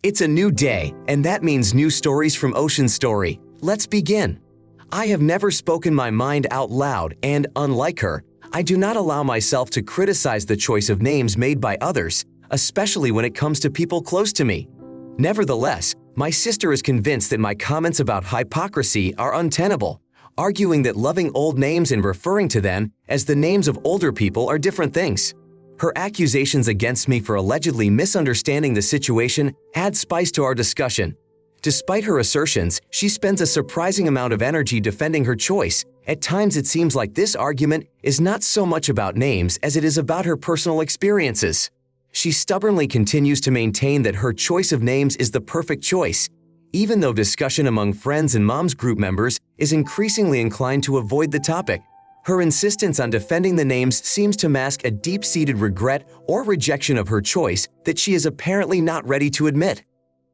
It's a new day, and that means new stories from Ocean Story. Let's begin. I have never spoken my mind out loud, and unlike her, I do not allow myself to criticize the choice of names made by others, especially when it comes to people close to me. Nevertheless, my sister is convinced that my comments about hypocrisy are untenable, arguing that loving old names and referring to them as the names of older people are different things. Her accusations against me for allegedly misunderstanding the situation add spice to our discussion. Despite her assertions, she spends a surprising amount of energy defending her choice. At times it seems like this argument is not so much about names as it is about her personal experiences. She stubbornly continues to maintain that her choice of names is the perfect choice, even though discussion among friends and mom's group members is increasingly inclined to avoid the topic. Her insistence on defending the names seems to mask a deep-seated regret or rejection of her choice that she is apparently not ready to admit.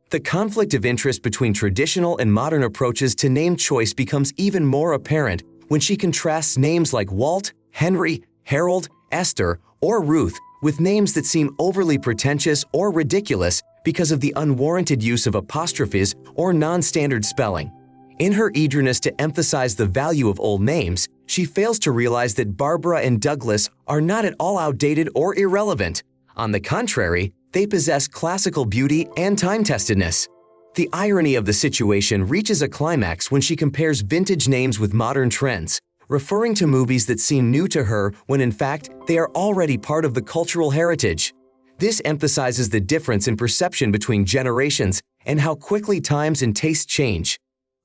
The conflict of interest between traditional and modern approaches to name choice becomes even more apparent when she contrasts names like Walt, Henry, Harold, Esther, or Ruth with names that seem overly pretentious or ridiculous because of the unwarranted use of apostrophes or non-standard spelling. In her eagerness to emphasize the value of old names, she fails to realize that Barbara and Douglas are not at all outdated or irrelevant. On the contrary, they possess classical beauty and time-testedness. The irony of the situation reaches a climax when she compares vintage names with modern trends, referring to movies that seem new to her when in fact they are already part of the cultural heritage. This emphasizes the difference in perception between generations and how quickly times and tastes change.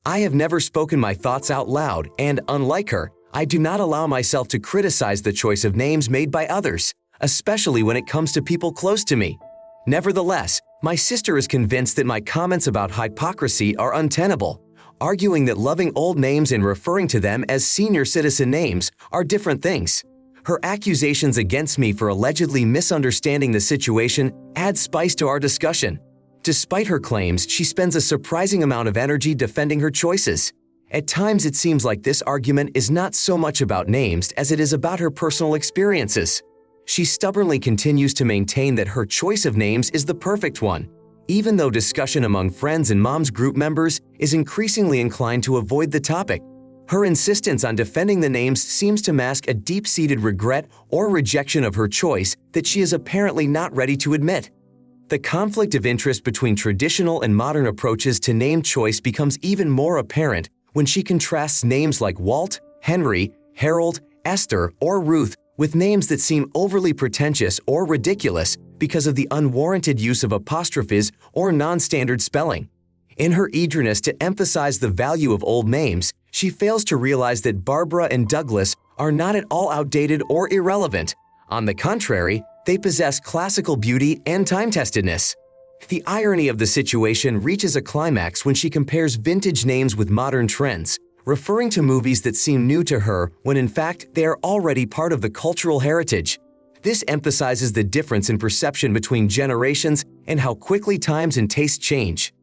I have never spoken my thoughts out loud, and unlike her, I do not allow myself to criticize the choice of names made by others, especially when it comes to people close to me. Nevertheless, my sister is convinced that my comments about hypocrisy are untenable, arguing that loving old names and referring to them as senior citizen names are different things. Her accusations against me for allegedly misunderstanding the situation add spice to our discussion. Despite her claims, she spends a surprising amount of energy defending her choices. At times it seems like this argument is not so much about names as it is about her personal experiences. She stubbornly continues to maintain that her choice of names is the perfect one, even though discussion among friends and mom's group members is increasingly inclined to avoid the topic. Her insistence on defending the names seems to mask a deep-seated regret or rejection of her choice that she is apparently not ready to admit. The conflict of interest between traditional and modern approaches to name choice becomes even more apparent when she contrasts names like Walt, Henry, Harold, Esther, or Ruth with names that seem overly pretentious or ridiculous because of the unwarranted use of apostrophes or non-standard spelling. In her eagerness to emphasize the value of old names, she fails to realize that Barbara and Douglas are not at all outdated or irrelevant. On the contrary, they possess classical beauty and time-testedness. The irony of the situation reaches a climax when she compares vintage names with modern trends, referring to movies that seem new to her when in fact they are already part of the cultural heritage. This emphasizes the difference in perception between generations and how quickly times and tastes change.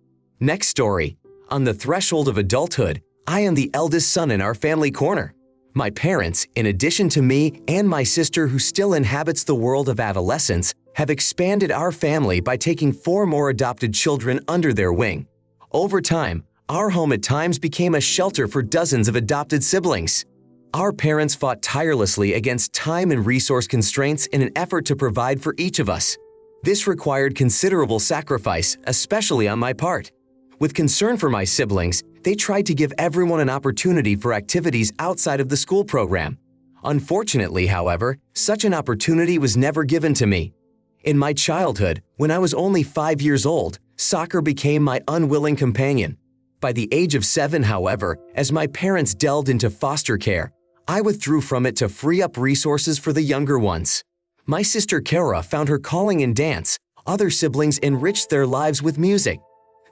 Next story. On the threshold of adulthood, I am the eldest son in our family corner. My parents, in addition to me and my sister who still inhabits the world of adolescence, have expanded our family by taking 4 more adopted children under their wing. Over time, our home at times became a shelter for dozens of adopted siblings. Our parents fought tirelessly against time and resource constraints in an effort to provide for each of us. This required considerable sacrifice, especially on my part. With concern for my siblings, they tried to give everyone an opportunity for activities outside of the school program. Unfortunately, however, such an opportunity was never given to me. In my childhood, when I was only 5 years old, soccer became my unwilling companion. By the age of 7, however, as my parents delved into foster care, I withdrew from it to free up resources for the younger ones. My sister Kara found her calling in dance. Other siblings enriched their lives with music.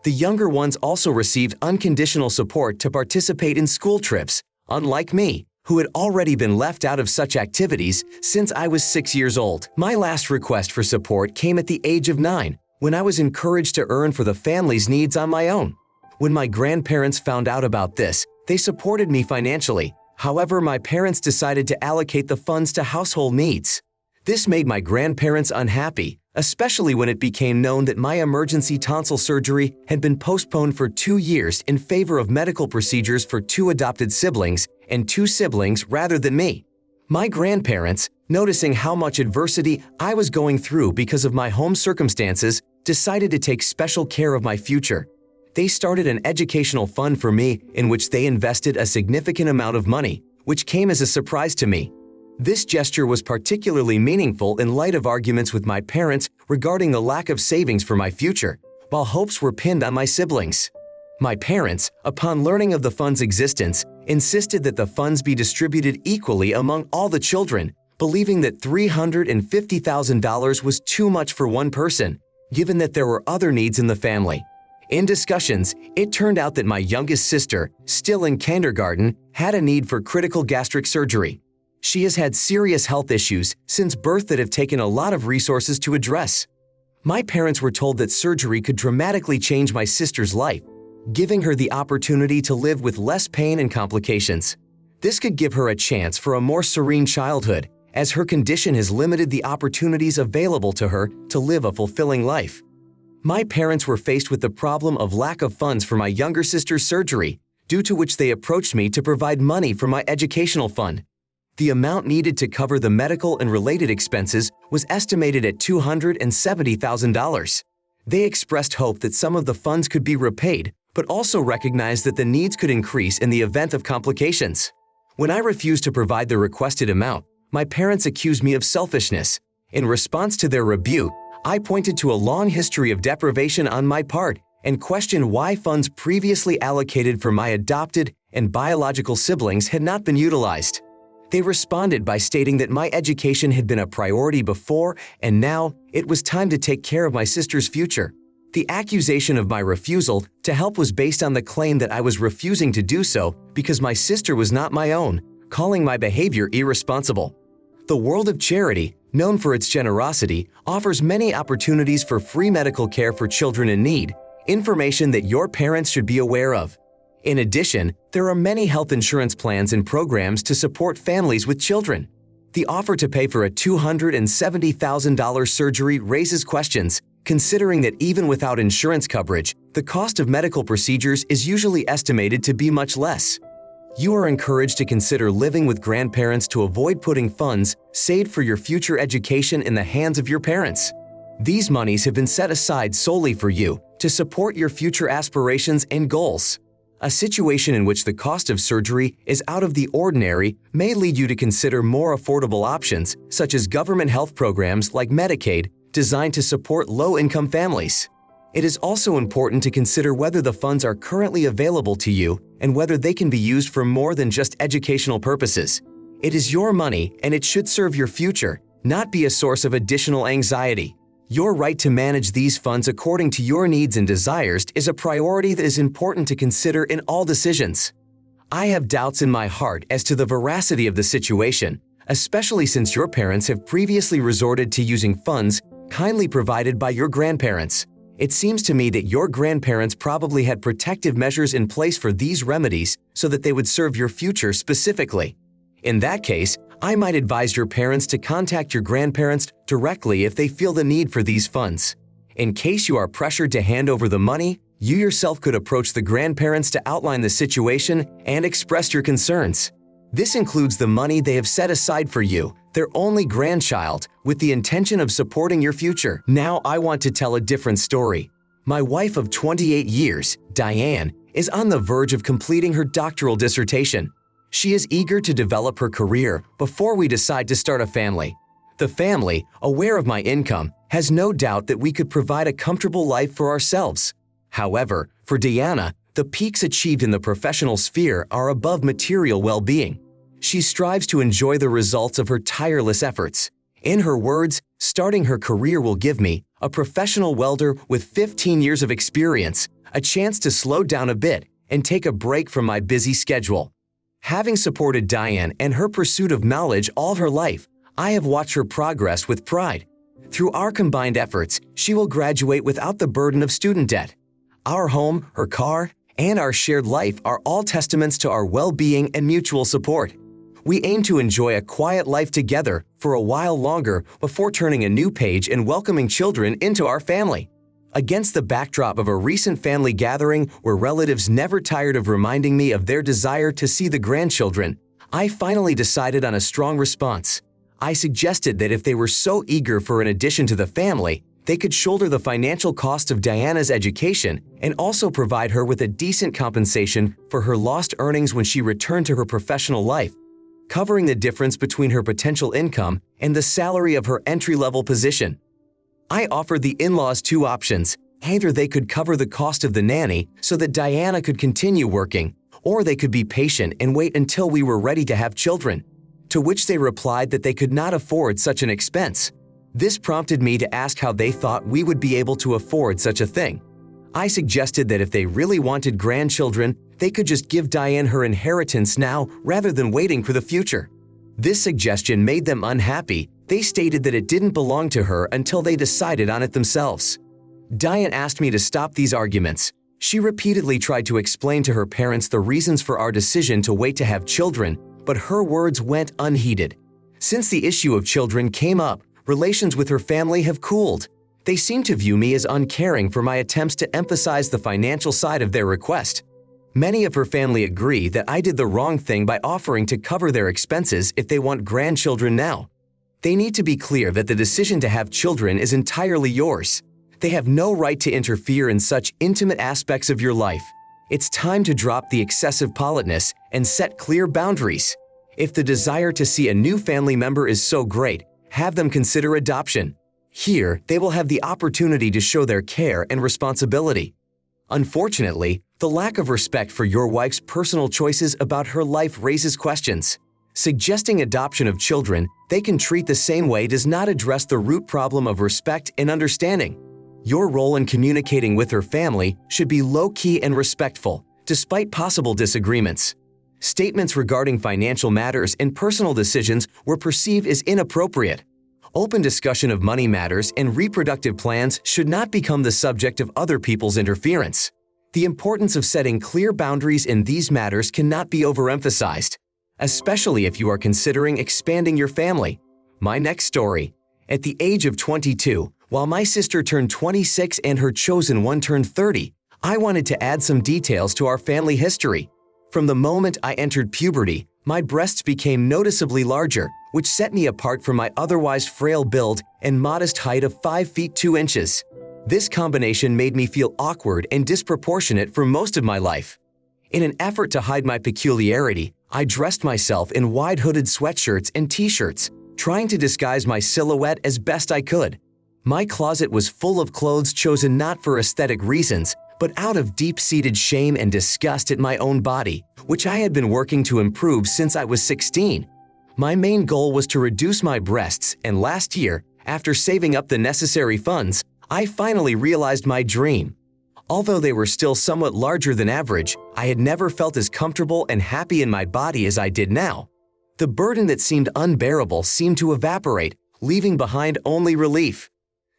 The younger ones also received unconditional support to participate in school trips, unlike me, who had already been left out of such activities since I was 6 years old. My last request for support came at the age of 9, when I was encouraged to earn for the family's needs on my own. When my grandparents found out about this, they supported me financially. However, my parents decided to allocate the funds to household needs. This made my grandparents unhappy, especially when it became known that my emergency tonsil surgery had been postponed for 2 years in favor of medical procedures for 2 adopted siblings and 2 siblings rather than me. My grandparents, noticing how much adversity I was going through because of my home circumstances, decided to take special care of my future. They started an educational fund for me in which they invested a significant amount of money, which came as a surprise to me. This gesture was particularly meaningful in light of arguments with my parents regarding the lack of savings for my future, while hopes were pinned on my siblings. My parents, upon learning of the fund's existence, insisted that the funds be distributed equally among all the children, believing that $350,000 was too much for one person, given that there were other needs in the family. In discussions, it turned out that my youngest sister, still in kindergarten, had a need for critical gastric surgery. She has had serious health issues since birth that have taken a lot of resources to address. My parents were told that surgery could dramatically change my sister's life, giving her the opportunity to live with less pain and complications. This could give her a chance for a more serene childhood, as her condition has limited the opportunities available to her to live a fulfilling life. My parents were faced with the problem of lack of funds for my younger sister's surgery, due to which they approached me to provide money for my educational fund. The amount needed to cover the medical and related expenses was estimated at $270,000. They expressed hope that some of the funds could be repaid, but also recognized that the needs could increase in the event of complications. When I refused to provide the requested amount, my parents accused me of selfishness. In response to their rebuke, I pointed to a long history of deprivation on my part and questioned why funds previously allocated for my adopted and biological siblings had not been utilized. They responded by stating that my education had been a priority before, and now it was time to take care of my sister's future. The accusation of my refusal to help was based on the claim that I was refusing to do so because my sister was not my own, calling my behavior irresponsible. The world of charity, known for its generosity, offers many opportunities for free medical care for children in need, information that your parents should be aware of. In addition, there are many health insurance plans and programs to support families with children. The offer to pay for a $270,000 surgery raises questions, considering that even without insurance coverage, the cost of medical procedures is usually estimated to be much less. You are encouraged to consider living with grandparents to avoid putting funds saved for your future education in the hands of your parents. These monies have been set aside solely for you to support your future aspirations and goals. A situation in which the cost of surgery is out of the ordinary may lead you to consider more affordable options, such as government health programs like Medicaid, designed to support low-income families. It is also important to consider whether the funds are currently available to you and whether they can be used for more than just educational purposes. It is your money and it should serve your future, not be a source of additional anxiety. Your right to manage these funds according to your needs and desires is a priority that is important to consider in all decisions. I have doubts in my heart as to the veracity of the situation, especially since your parents have previously resorted to using funds kindly provided by your grandparents. It seems to me that your grandparents probably had protective measures in place for these remedies so that they would serve your future specifically. In that case, I might advise your parents to contact your grandparents directly if they feel the need for these funds. In case you are pressured to hand over the money, you yourself could approach the grandparents to outline the situation and express your concerns. This includes the money they have set aside for you, their only grandchild, with the intention of supporting your future. Now I want to tell a different story. My wife of 28 years, Diane, is on the verge of completing her doctoral dissertation. She is eager to develop her career before we decide to start a family. The family, aware of my income, has no doubt that we could provide a comfortable life for ourselves. However, for Diana, the peaks achieved in the professional sphere are above material well-being. She strives to enjoy the results of her tireless efforts. In her words, starting her career will give me, a professional welder with 15 years of experience, a chance to slow down a bit and take a break from my busy schedule. Having supported Diane and her pursuit of knowledge all her life, I have watched her progress with pride. Through our combined efforts, she will graduate without the burden of student debt. Our home, her car, and our shared life are all testaments to our well-being and mutual support. We aim to enjoy a quiet life together for a while longer before turning a new page and welcoming children into our family. Against the backdrop of a recent family gathering where relatives never tired of reminding me of their desire to see the grandchildren, I finally decided on a strong response. I suggested that if they were so eager for an addition to the family, they could shoulder the financial cost of Diana's education and also provide her with a decent compensation for her lost earnings when she returned to her professional life, covering the difference between her potential income and the salary of her entry-level position. I offered the in-laws two options. Either they could cover the cost of the nanny so that Diana could continue working, or they could be patient and wait until we were ready to have children, to which they replied that they could not afford such an expense. This prompted me to ask how they thought we would be able to afford such a thing. I suggested that if they really wanted grandchildren, they could just give Diane her inheritance now rather than waiting for the future. This suggestion made them unhappy. They stated that it didn't belong to her until they decided on it themselves. Diane asked me to stop these arguments. She repeatedly tried to explain to her parents the reasons for our decision to wait to have children, but her words went unheeded. Since the issue of children came up, relations with her family have cooled. They seem to view me as uncaring for my attempts to emphasize the financial side of their request. Many of her family agree that I did the wrong thing by offering to cover their expenses if they want grandchildren now. They need to be clear that the decision to have children is entirely yours. They have no right to interfere in such intimate aspects of your life. It's time to drop the excessive politeness and set clear boundaries. If the desire to see a new family member is so great, have them consider adoption. Here, they will have the opportunity to show their care and responsibility. Unfortunately, the lack of respect for your wife's personal choices about her life raises questions. Suggesting adoption of children they can treat the same way does not address the root problem of respect and understanding. Your role in communicating with her family should be low-key and respectful, despite possible disagreements. Statements regarding financial matters and personal decisions were perceived as inappropriate. Open discussion of money matters and reproductive plans should not become the subject of other people's interference. The importance of setting clear boundaries in these matters cannot be overemphasized, especially if you are considering expanding your family. My next story. At the age of 22, while my sister turned 26 and her chosen one turned 30, I wanted to add some details to our family history. From the moment I entered puberty, my breasts became noticeably larger, which set me apart from my otherwise frail build and modest height of 5 feet 2 inches. This combination made me feel awkward and disproportionate for most of my life. In an effort to hide my peculiarity, I dressed myself in wide-hooded sweatshirts and t-shirts, trying to disguise my silhouette as best I could. My closet was full of clothes chosen not for aesthetic reasons, but out of deep-seated shame and disgust at my own body, which I had been working to improve since I was 16. My main goal was to reduce my breasts, and last year, after saving up the necessary funds, I finally realized my dream. Although they were still somewhat larger than average, I had never felt as comfortable and happy in my body as I did now. The burden that seemed unbearable seemed to evaporate, leaving behind only relief.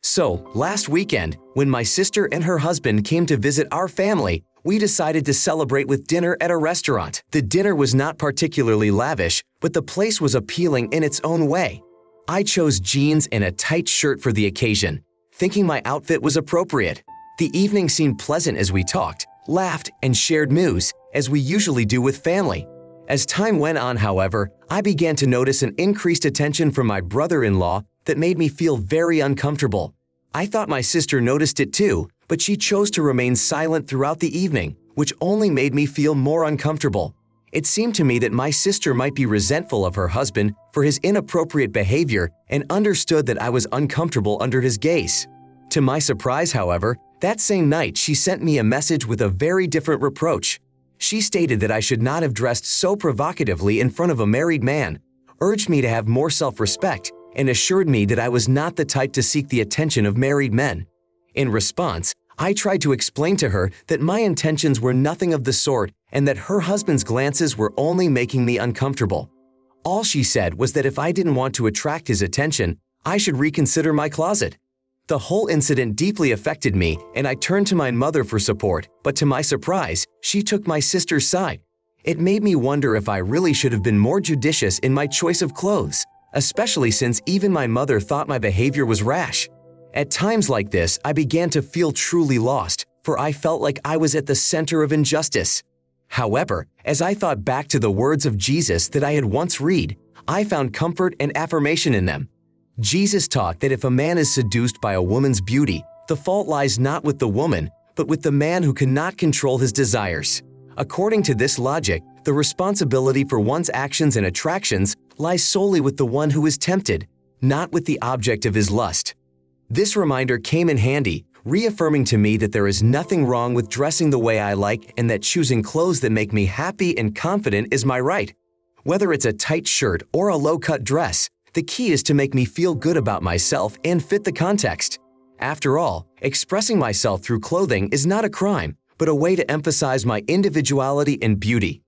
So, last weekend, when my sister and her husband came to visit our family, we decided to celebrate with dinner at a restaurant. The dinner was not particularly lavish, but the place was appealing in its own way. I chose jeans and a tight shirt for the occasion, thinking my outfit was appropriate. The evening seemed pleasant as we talked, laughed, and shared news, as we usually do with family. As time went on, however, I began to notice an increased attention from my brother-in-law that made me feel very uncomfortable. I thought my sister noticed it too, but she chose to remain silent throughout the evening, which only made me feel more uncomfortable. It seemed to me that my sister might be resentful of her husband for his inappropriate behavior and understood that I was uncomfortable under his gaze. To my surprise, however, that same night she sent me a message with a very different reproach. She stated that I should not have dressed so provocatively in front of a married man, urged me to have more self-respect, and assured me that I was not the type to seek the attention of married men. In response, I tried to explain to her that my intentions were nothing of the sort and that her husband's glances were only making me uncomfortable. All she said was that if I didn't want to attract his attention, I should reconsider my closet. The whole incident deeply affected me, and I turned to my mother for support, but to my surprise, she took my sister's side. It made me wonder if I really should have been more judicious in my choice of clothes, especially since even my mother thought my behavior was rash. At times like this, I began to feel truly lost, for I felt like I was at the center of injustice. However, as I thought back to the words of Jesus that I had once read, I found comfort and affirmation in them. Jesus taught that if a man is seduced by a woman's beauty, the fault lies not with the woman, but with the man who cannot control his desires. According to this logic, the responsibility for one's actions and attractions lies solely with the one who is tempted, not with the object of his lust. This reminder came in handy, reaffirming to me that there is nothing wrong with dressing the way I like and that choosing clothes that make me happy and confident is my right. Whether it's a tight shirt or a low-cut dress, the key is to make me feel good about myself and fit the context. After all, expressing myself through clothing is not a crime, but a way to emphasize my individuality and beauty.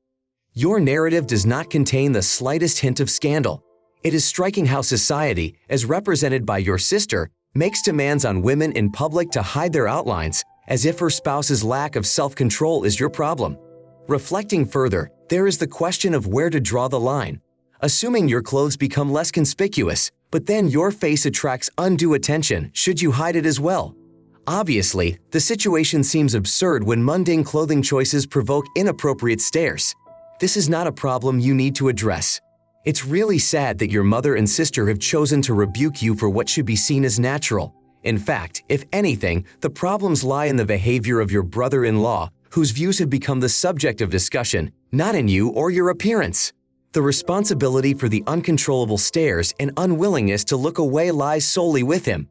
Your narrative does not contain the slightest hint of scandal. It is striking how society, as represented by your sister, makes demands on women in public to hide their outlines, as if her spouse's lack of self-control is your problem. Reflecting further, there is the question of where to draw the line. Assuming your clothes become less conspicuous, but then your face attracts undue attention, should you hide it as well? Obviously, the situation seems absurd when mundane clothing choices provoke inappropriate stares. This is not a problem you need to address. It's really sad that your mother and sister have chosen to rebuke you for what should be seen as natural. In fact, if anything, the problems lie in the behavior of your brother-in-law, whose views have become the subject of discussion, not in you or your appearance. The responsibility for the uncontrollable stares and unwillingness to look away lies solely with him.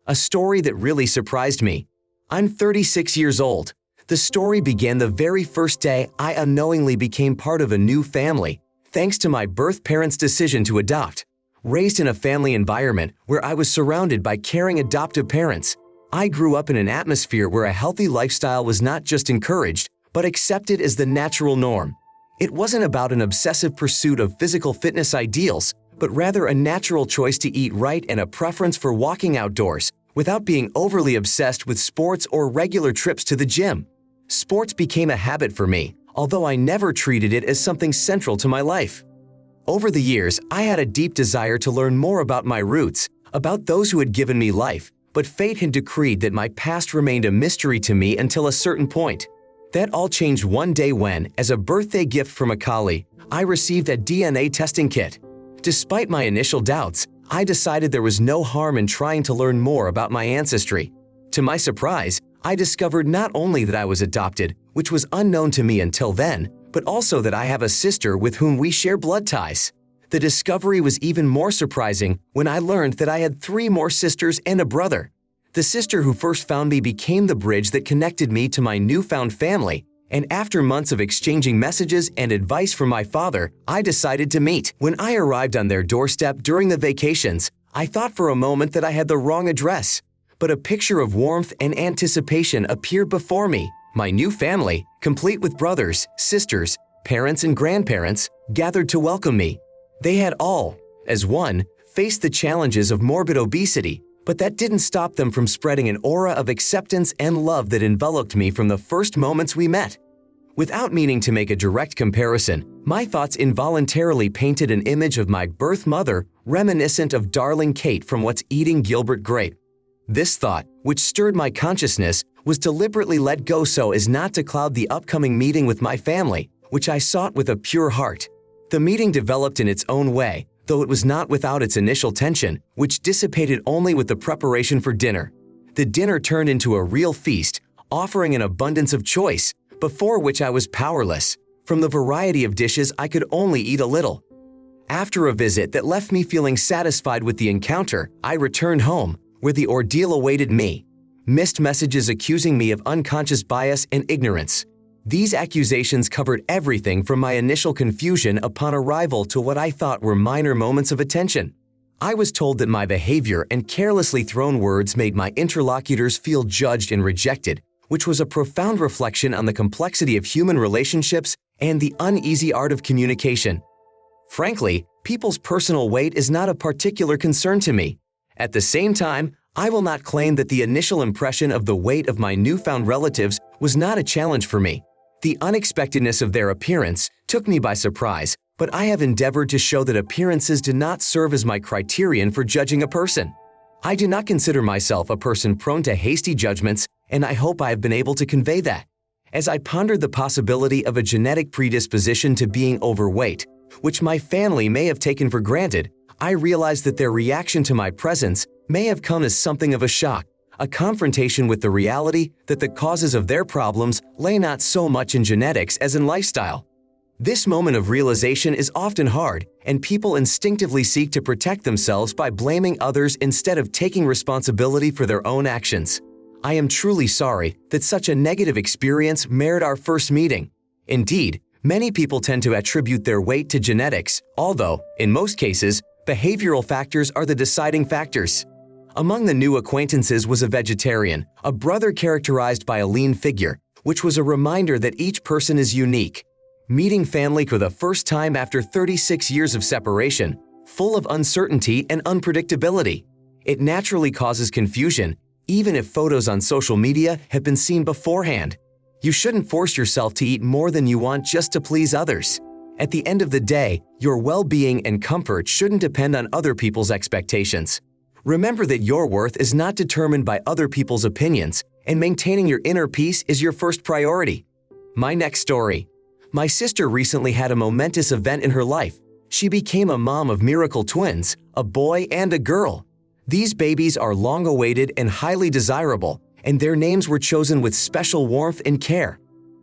A story that really surprised me. I'm 36 years old. The story began the very first day I unknowingly became part of a new family, thanks to my birth parents' decision to adopt. Raised in a family environment where I was surrounded by caring adoptive parents, I grew up in an atmosphere where a healthy lifestyle was not just encouraged, but accepted as the natural norm. It wasn't about an obsessive pursuit of physical fitness ideals, but rather a natural choice to eat right and a preference for walking outdoors, without being overly obsessed with sports or regular trips to the gym. Sports became a habit for me, although I never treated it as something central to my life. Over the years, I had a deep desire to learn more about my roots, about those who had given me life, but fate had decreed that my past remained a mystery to me until a certain point. That all changed one day when, as a birthday gift from a colleague, I received a DNA testing kit. Despite my initial doubts, I decided there was no harm in trying to learn more about my ancestry. To my surprise, I discovered not only that I was adopted, which was unknown to me until then, but also that I have a sister with whom we share blood ties. The discovery was even more surprising when I learned that I had 3 more sisters and a brother. The sister who first found me became the bridge that connected me to my newfound family, and after months of exchanging messages and advice from my father, I decided to meet. When I arrived on their doorstep during the vacations, I thought for a moment that I had the wrong address. But a picture of warmth and anticipation appeared before me. My new family, complete with brothers, sisters, parents, and grandparents, gathered to welcome me. They had all, as one, faced the challenges of morbid obesity, but that didn't stop them from spreading an aura of acceptance and love that enveloped me from the first moments we met. Without meaning to make a direct comparison, my thoughts involuntarily painted an image of my birth mother reminiscent of darling Kate from What's Eating Gilbert Grape. This thought, which stirred my consciousness, was deliberately let go so as not to cloud the upcoming meeting with my family, which I sought with a pure heart. The meeting developed in its own way, though it was not without its initial tension, which dissipated only with the preparation for dinner. The dinner turned into a real feast, offering an abundance of choice, before which I was powerless. From the variety of dishes, I could only eat a little. After a visit that left me feeling satisfied with the encounter, I returned home, where the ordeal awaited me. Missed messages accusing me of unconscious bias and ignorance. These accusations covered everything from my initial confusion upon arrival to what I thought were minor moments of attention. I was told that my behavior and carelessly thrown words made my interlocutors feel judged and rejected, which was a profound reflection on the complexity of human relationships and the uneasy art of communication. Frankly, people's personal weight is not a particular concern to me. At the same time, I will not claim that the initial impression of the weight of my newfound relatives was not a challenge for me. The unexpectedness of their appearance took me by surprise, but I have endeavored to show that appearances do not serve as my criterion for judging a person. I do not consider myself a person prone to hasty judgments, and I hope I have been able to convey that. As I pondered the possibility of a genetic predisposition to being overweight, which my family may have taken for granted, I realized that their reaction to my presence may have come as something of a shock, a confrontation with the reality that the causes of their problems lay not so much in genetics as in lifestyle. This moment of realization is often hard, and people instinctively seek to protect themselves by blaming others instead of taking responsibility for their own actions. I am truly sorry that such a negative experience marred our first meeting. Indeed, many people tend to attribute their weight to genetics, although, in most cases, behavioral factors are the deciding factors. Among the new acquaintances was a vegetarian, a brother characterized by a lean figure, which was a reminder that each person is unique. Meeting family for the first time after 36 years of separation, full of uncertainty and unpredictability. It naturally causes confusion, even if photos on social media have been seen beforehand. You shouldn't force yourself to eat more than you want just to please others. At the end of the day, your well-being and comfort shouldn't depend on other people's expectations. Remember that your worth is not determined by other people's opinions, and maintaining your inner peace is your first priority. My next story. My sister recently had a momentous event in her life. She became a mom of miracle twins, a boy and a girl. These babies are long-awaited and highly desirable, and their names were chosen with special warmth and care.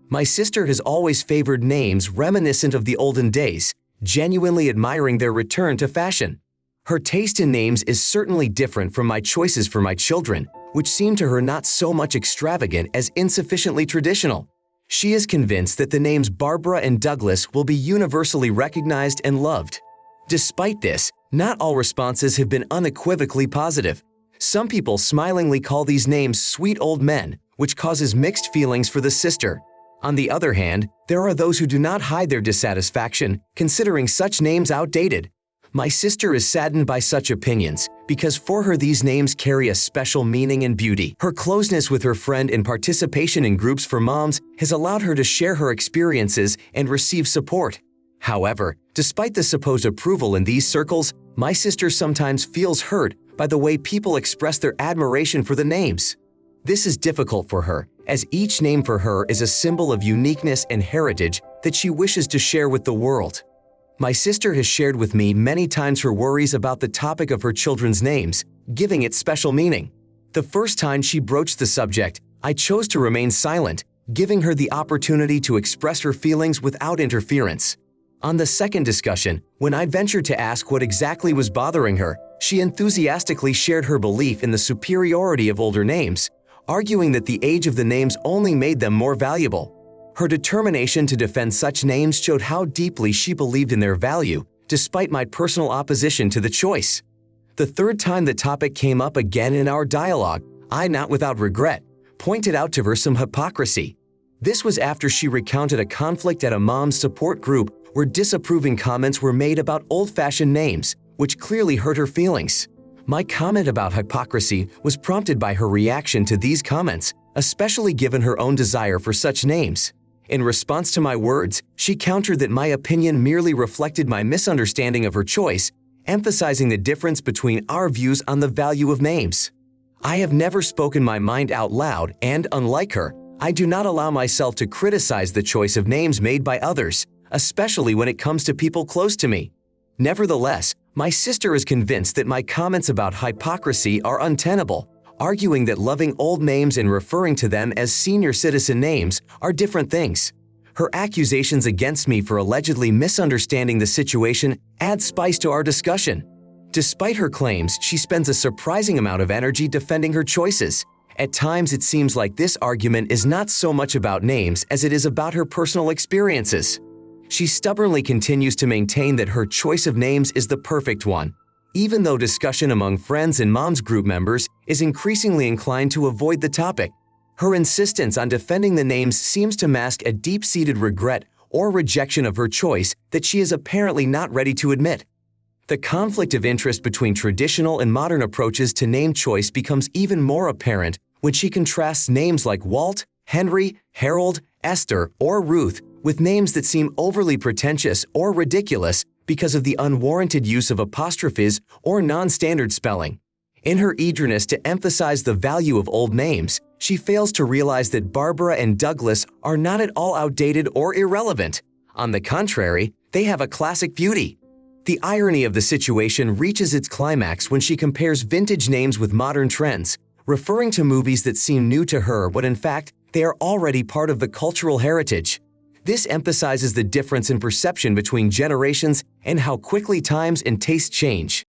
My sister has always favored names reminiscent of the olden days, genuinely admiring their return to fashion. Her taste in names is certainly different from my choices for my children, which seem to her not so much extravagant as insufficiently traditional. She is convinced that the names Barbara and Douglas will be universally recognized and loved. Despite this, not all responses have been unequivocally positive. Some people smilingly call these names sweet old men, which causes mixed feelings for the sister. On the other hand, there are those who do not hide their dissatisfaction, considering such names outdated. My sister is saddened by such opinions because for her these names carry a special meaning and beauty. Her closeness with her friend and participation in groups for moms has allowed her to share her experiences and receive support. However, despite the supposed approval in these circles, my sister sometimes feels hurt by the way people express their admiration for the names. This is difficult for her, as each name for her is a symbol of uniqueness and heritage that she wishes to share with the world. My sister has shared with me many times her worries about the topic of her children's names, giving it special meaning. The first time she broached the subject, I chose to remain silent, giving her the opportunity to express her feelings without interference. On the second discussion, when I ventured to ask what exactly was bothering her, she enthusiastically shared her belief in the superiority of older names, arguing that the age of the names only made them more valuable. Her determination to defend such names showed how deeply she believed in their value, despite my personal opposition to the choice. The third time the topic came up again in our dialogue, I, not without regret, pointed out to her some hypocrisy. This was after she recounted a conflict at a mom's support group where disapproving comments were made about old-fashioned names, which clearly hurt her feelings. My comment about hypocrisy was prompted by her reaction to these comments, especially given her own desire for such names. In response to my words, she countered that my opinion merely reflected my misunderstanding of her choice, emphasizing the difference between our views on the value of names. I have never spoken my mind out loud, and unlike her, I do not allow myself to criticize the choice of names made by others, especially when it comes to people close to me. Nevertheless, my sister is convinced that my comments about hypocrisy are untenable, arguing that loving old names and referring to them as senior citizen names are different things. Her accusations against me for allegedly misunderstanding the situation add spice to our discussion. Despite her claims, she spends a surprising amount of energy defending her choices. At times, it seems like this argument is not so much about names as it is about her personal experiences. She stubbornly continues to maintain that her choice of names is the perfect one, even though discussion among friends and moms group members is increasingly inclined to avoid the topic. Her insistence on defending the names seems to mask a deep-seated regret or rejection of her choice that she is apparently not ready to admit. The conflict of interest between traditional and modern approaches to name choice becomes even more apparent when she contrasts names like Walt, Henry, Harold, Esther, or Ruth with names that seem overly pretentious or ridiculous because of the unwarranted use of apostrophes or non-standard spelling. In her eagerness to emphasize the value of old names, she fails to realize that Barbara and Douglas are not at all outdated or irrelevant. On the contrary, they have a classic beauty. The irony of the situation reaches its climax when she compares vintage names with modern trends, referring to movies that seem new to her when in fact they are already part of the cultural heritage. This emphasizes the difference in perception between generations and how quickly times and tastes change.